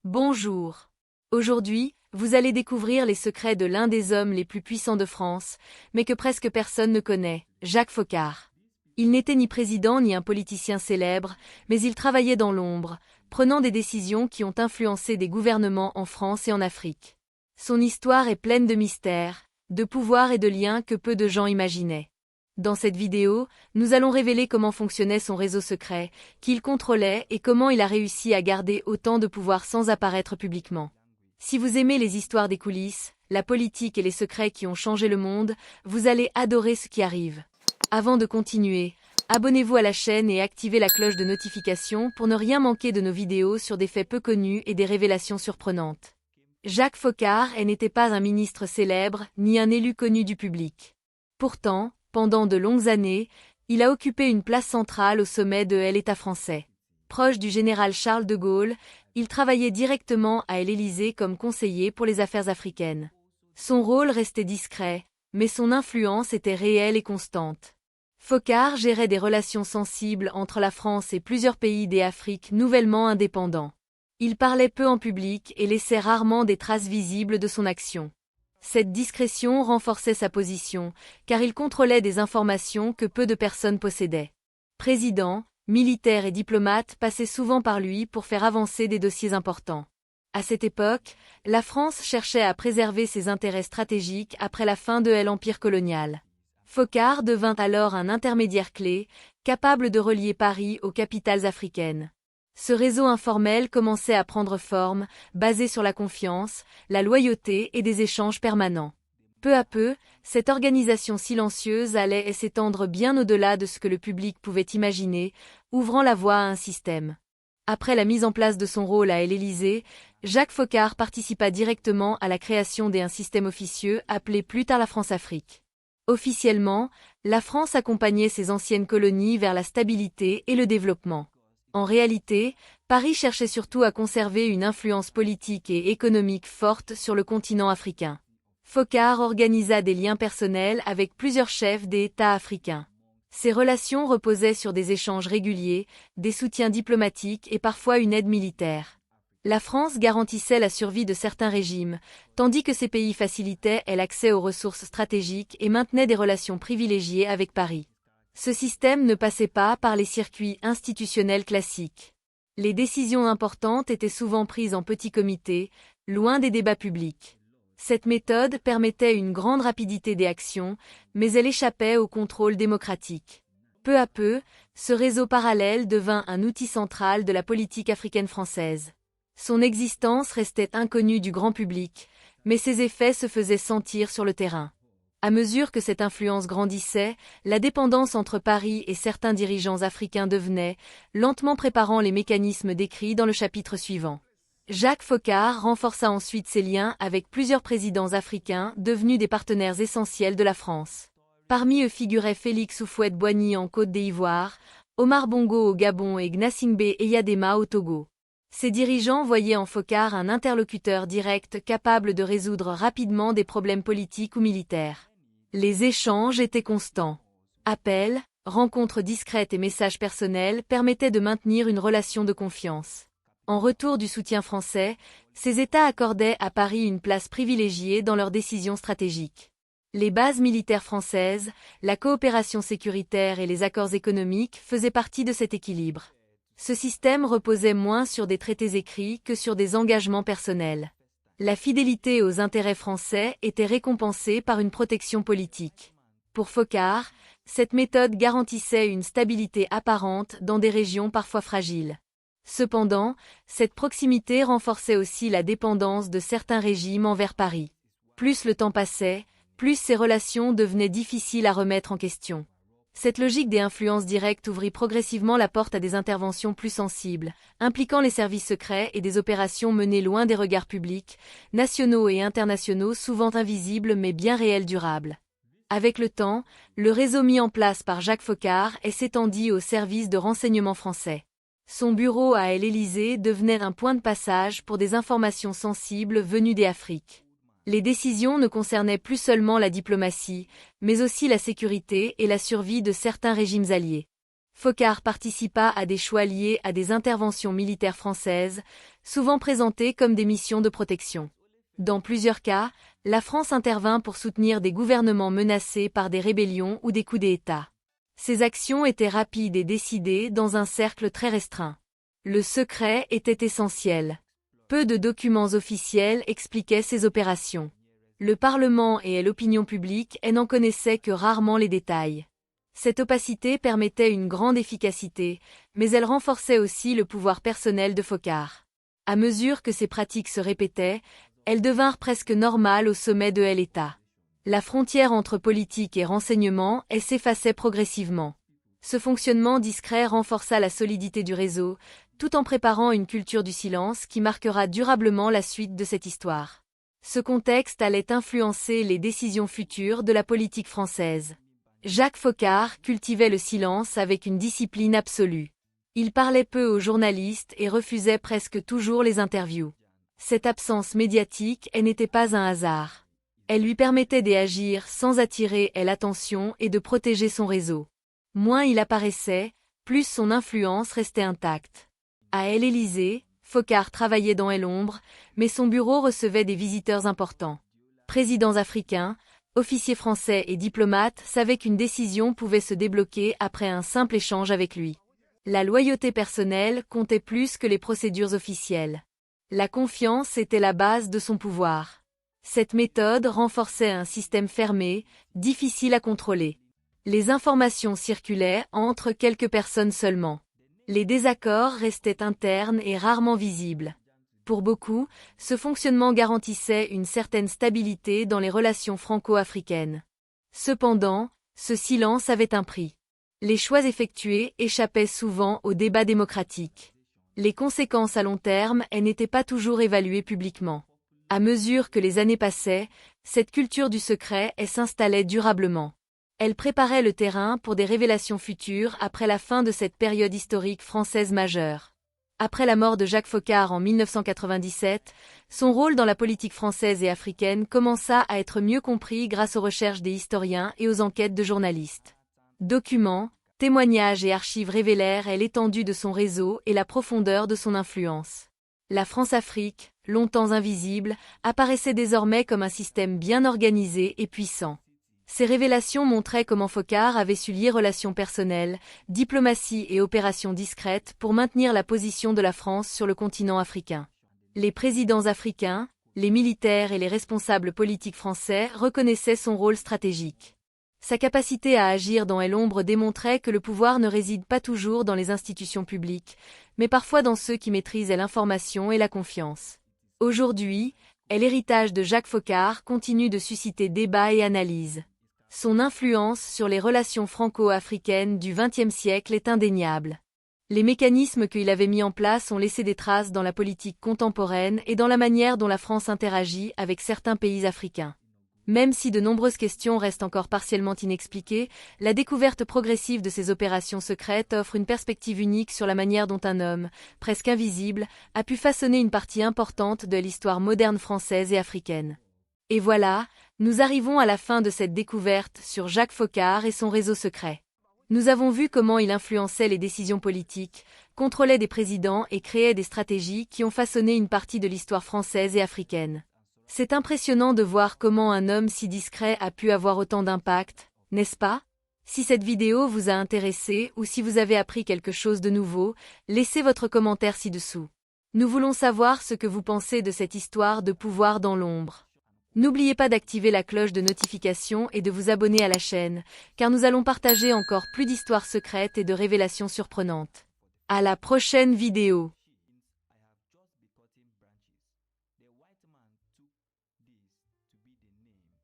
Bonjour. Aujourd'hui, vous allez découvrir les secrets de l'un des hommes les plus puissants de France, mais que presque personne ne connaît, Jacques Foccart. Il n'était ni président ni un politicien célèbre, mais il travaillait dans l'ombre, prenant des décisions qui ont influencé des gouvernements en France et en Afrique. Son histoire est pleine de mystères, de pouvoirs et de liens que peu de gens imaginaient. Dans cette vidéo, nous allons révéler comment fonctionnait son réseau secret, qui il contrôlait et comment il a réussi à garder autant de pouvoir sans apparaître publiquement. Si vous aimez les histoires des coulisses, la politique et les secrets qui ont changé le monde, vous allez adorer ce qui arrive. Avant de continuer, abonnez-vous à la chaîne et activez la cloche de notification pour ne rien manquer de nos vidéos sur des faits peu connus et des révélations surprenantes. Jacques Foccart n'était pas un ministre célèbre, ni un élu connu du public. Pourtant, pendant de longues années, il a occupé une place centrale au sommet de l'État français. Proche du général Charles de Gaulle, il travaillait directement à l'Élysée comme conseiller pour les affaires africaines. Son rôle restait discret, mais son influence était réelle et constante. Foccart gérait des relations sensibles entre la France et plusieurs pays d'Afrique nouvellement indépendants. Il parlait peu en public et laissait rarement des traces visibles de son action. Cette discrétion renforçait sa position, car il contrôlait des informations que peu de personnes possédaient. Présidents, militaires et diplomates passaient souvent par lui pour faire avancer des dossiers importants. À cette époque, la France cherchait à préserver ses intérêts stratégiques après la fin de l'Empire colonial. Foccart devint alors un intermédiaire clé, capable de relier Paris aux capitales africaines. Ce réseau informel commençait à prendre forme, basé sur la confiance, la loyauté et des échanges permanents. Peu à peu, cette organisation silencieuse allait s'étendre bien au-delà de ce que le public pouvait imaginer, ouvrant la voie à un système. Après la mise en place de son rôle à l'Élysée, Jacques Foccart participa directement à la création d'un système officieux appelé plus tard la France-Afrique. Officiellement, la France accompagnait ses anciennes colonies vers la stabilité et le développement. En réalité, Paris cherchait surtout à conserver une influence politique et économique forte sur le continent africain. Foccart organisa des liens personnels avec plusieurs chefs d'État africains. Ces relations reposaient sur des échanges réguliers, des soutiens diplomatiques et parfois une aide militaire. La France garantissait la survie de certains régimes, tandis que ces pays facilitaient l'accès aux ressources stratégiques et maintenaient des relations privilégiées avec Paris. Ce système ne passait pas par les circuits institutionnels classiques. Les décisions importantes étaient souvent prises en petits comités, loin des débats publics. Cette méthode permettait une grande rapidité des actions, mais elle échappait au contrôle démocratique. Peu à peu, ce réseau parallèle devint un outil central de la politique africaine française. Son existence restait inconnue du grand public, mais ses effets se faisaient sentir sur le terrain. À mesure que cette influence grandissait, la dépendance entre Paris et certains dirigeants africains devenait, lentement préparant les mécanismes décrits dans le chapitre suivant. Jacques Foccart renforça ensuite ses liens avec plusieurs présidents africains devenus des partenaires essentiels de la France. Parmi eux figuraient Félix Houphouët-Boigny en Côte d'Ivoire, Omar Bongo au Gabon et Gnassingbé Eyadema au Togo. Ces dirigeants voyaient en Foccart un interlocuteur direct capable de résoudre rapidement des problèmes politiques ou militaires. Les échanges étaient constants. Appels, rencontres discrètes et messages personnels permettaient de maintenir une relation de confiance. En retour du soutien français, ces États accordaient à Paris une place privilégiée dans leurs décisions stratégiques. Les bases militaires françaises, la coopération sécuritaire et les accords économiques faisaient partie de cet équilibre. Ce système reposait moins sur des traités écrits que sur des engagements personnels. La fidélité aux intérêts français était récompensée par une protection politique. Pour Foccart, cette méthode garantissait une stabilité apparente dans des régions parfois fragiles. Cependant, cette proximité renforçait aussi la dépendance de certains régimes envers Paris. Plus le temps passait, plus ces relations devenaient difficiles à remettre en question. Cette logique des influences directes ouvrit progressivement la porte à des interventions plus sensibles, impliquant les services secrets et des opérations menées loin des regards publics, nationaux et internationaux souvent invisibles mais bien réels durables. Avec le temps, le réseau mis en place par Jacques Foccart s'étendit au service de renseignement français. Son bureau à l'Élysée devenait un point de passage pour des informations sensibles venues d'Afrique. Les décisions ne concernaient plus seulement la diplomatie, mais aussi la sécurité et la survie de certains régimes alliés. Foccart participa à des choix liés à des interventions militaires françaises, souvent présentées comme des missions de protection. Dans plusieurs cas, la France intervint pour soutenir des gouvernements menacés par des rébellions ou des coups d'État. Ces actions étaient rapides et décidées dans un cercle très restreint. Le secret était essentiel. Peu de documents officiels expliquaient ces opérations. Le Parlement et l'opinion publique n'en connaissaient que rarement les détails. Cette opacité permettait une grande efficacité, mais elle renforçait aussi le pouvoir personnel de Foccart. À mesure que ces pratiques se répétaient, elles devinrent presque normales au sommet de l'État. La frontière entre politique et renseignement s'effaçait progressivement. Ce fonctionnement discret renforça la solidité du réseau, tout en préparant une culture du silence qui marquera durablement la suite de cette histoire. Ce contexte allait influencer les décisions futures de la politique française. Jacques Foccart cultivait le silence avec une discipline absolue. Il parlait peu aux journalistes et refusait presque toujours les interviews. Cette absence médiatique n'était pas un hasard. Elle lui permettait d'agir sans attirer l'attention et de protéger son réseau. Moins il apparaissait, plus son influence restait intacte. À l'Élysée, Foccart travaillait dans l'ombre, mais son bureau recevait des visiteurs importants. Présidents africains, officiers français et diplomates savaient qu'une décision pouvait se débloquer après un simple échange avec lui. La loyauté personnelle comptait plus que les procédures officielles. La confiance était la base de son pouvoir. Cette méthode renforçait un système fermé, difficile à contrôler. Les informations circulaient entre quelques personnes seulement. Les désaccords restaient internes et rarement visibles. Pour beaucoup, ce fonctionnement garantissait une certaine stabilité dans les relations franco-africaines. Cependant, ce silence avait un prix. Les choix effectués échappaient souvent au débat démocratique. Les conséquences à long terme n'étaient pas toujours évaluées publiquement. À mesure que les années passaient, cette culture du secret s'installait durablement. Elle préparait le terrain pour des révélations futures après la fin de cette période historique française majeure. Après la mort de Jacques Foccart en 1997, son rôle dans la politique française et africaine commença à être mieux compris grâce aux recherches des historiens et aux enquêtes de journalistes. Documents, témoignages et archives révélèrent l'étendue de son réseau et la profondeur de son influence. La France-Afrique, longtemps invisible, apparaissait désormais comme un système bien organisé et puissant. Ces révélations montraient comment Foccart avait su lier relations personnelles, diplomatie et opérations discrètes pour maintenir la position de la France sur le continent africain. Les présidents africains, les militaires et les responsables politiques français reconnaissaient son rôle stratégique. Sa capacité à agir dans l'ombre démontrait que le pouvoir ne réside pas toujours dans les institutions publiques, mais parfois dans ceux qui maîtrisent l'information et la confiance. Aujourd'hui, l'héritage de Jacques Foccart continue de susciter débats et analyses. Son influence sur les relations franco-africaines du XXe siècle est indéniable. Les mécanismes qu'il avait mis en place ont laissé des traces dans la politique contemporaine et dans la manière dont la France interagit avec certains pays africains. Même si de nombreuses questions restent encore partiellement inexpliquées, la découverte progressive de ces opérations secrètes offre une perspective unique sur la manière dont un homme, presque invisible, a pu façonner une partie importante de l'histoire moderne française et africaine. Et voilà, nous arrivons à la fin de cette découverte sur Jacques Foccart et son réseau secret. Nous avons vu comment il influençait les décisions politiques, contrôlait des présidents et créait des stratégies qui ont façonné une partie de l'histoire française et africaine. C'est impressionnant de voir comment un homme si discret a pu avoir autant d'impact, n'est-ce pas? Si cette vidéo vous a intéressé ou si vous avez appris quelque chose de nouveau, laissez votre commentaire ci-dessous. Nous voulons savoir ce que vous pensez de cette histoire de pouvoir dans l'ombre. N'oubliez pas d'activer la cloche de notification et de vous abonner à la chaîne, car nous allons partager encore plus d'histoires secrètes et de révélations surprenantes. À la prochaine vidéo! The white man took this to be the name.